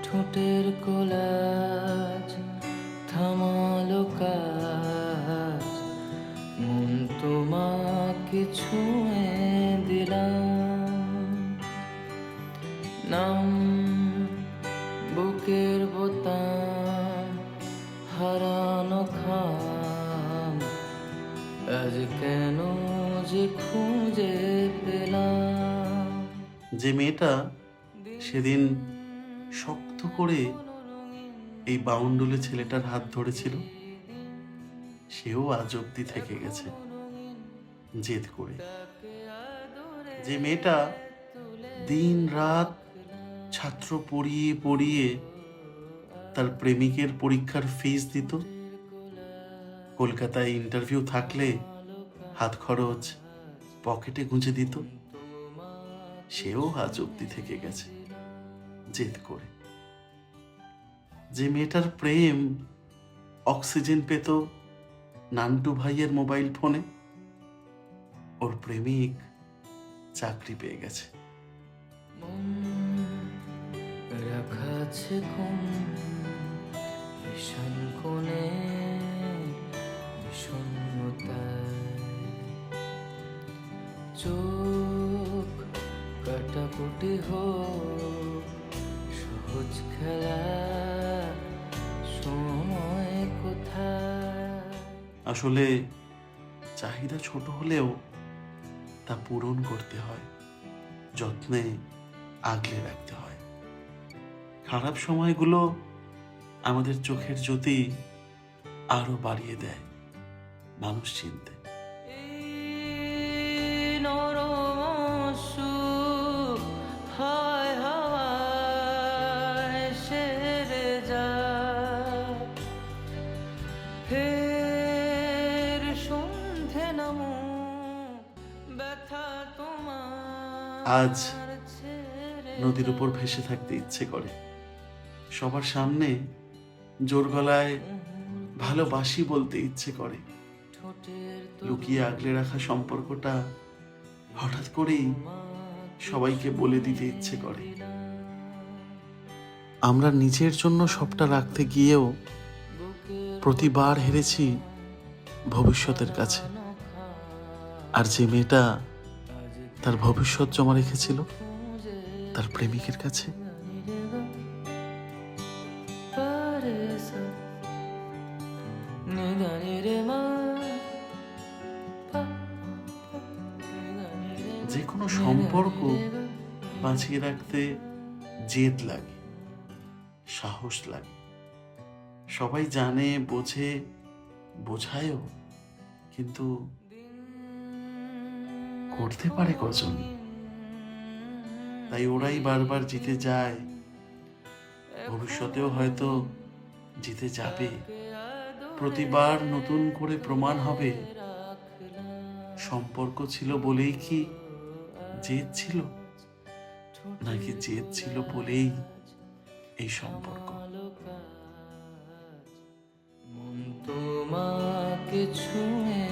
ঠোঁটের কোলাজ থামালো কাজ, মন তোমাকে ছুঁয়ে দিলাম। নাম বুকের বোতাম, হারানো খাম, আজ কেন যে খুঁজে পেলাম। যে মেয়েটা সেদিন শক্ত করে এই বাউন্ডুলে ছেলেটার হাত ধরেছিল, সেও আজ অব্দি থেকে গেছে জেদ করে। যে মেয়েটা দিন রাত ছাত্র পড়িয়ে পড়িয়ে তার প্রেমিকের পরীক্ষার ফিস দিত, কলকাতায় ইন্টারভিউ থাকলে হাত খরচ পকেটে গুঁজে দিত, সেও আজ অব্দি থেকে গেছে জেদ করে। যে মেয়েটার প্রেম অক্সিজেন পেত নান্টু ভাইয়ের মোবাইল ফোনে, ওর প্রেমিক চাকরি পেয়ে গেছে। রাখা আছে কোন ভীষণ কোণে, বিষণ্ণতায় চোখ কাটাকুটি হোক, সহজ খেলা সময় কোথায়। আসলে চাহিদা ছোট হলেও তা পূরণ করতে হয়, যত্নে আগলে রাখতে হয়। খারাপ সময়গুলো আমাদের চোখের জ্যোতি আরো বাড়িয়ে দেয় মানুষ চিনতে। এই নরম সুখ হয় হাওয়ায় সেরে যায়, ফের সন্ধে নামো ব্যথা তোমার আজ ছেড়ে নদীর উপর ভেসে থাকতে ইচ্ছে করে, সবার সামনে জোর গলায় ভালোবাসি বলতে ইচ্ছে করে। লুকিয়ে আগলে রাখা সম্পর্কটা হঠাৎ করেই সবাইকে বলে দিতে ইচ্ছে করে। আমরা নিজের জন্য সবটা রাখতে গিয়েও প্রতিবার হেরেছি ভবিষ্যতের কাছে। আর যে মেয়েটা তার ভবিষ্যৎ জমা রেখেছিল তার প্রেমিকের কাছে, যে কোনো সম্পর্ক বাঁচিয়ে রাখতে জেদ লাগে, সাহস লাগে। সবাই জানে, বোঝে, বোঝায়ও, কিন্তু করতে পারে কজন? তাই ওরাই বারবার জিতে যায়, ভবিষ্যতেও হয়তো জিতে যাবে। প্রতিবার নতুন করে প্রমাণ হবে সম্পর্ক ছিল বলেই কি জেদ ছিল, নাকি জেদ ছিল বলেই এই সম্পর্ক। মন তোমাকে ছুঁয়ে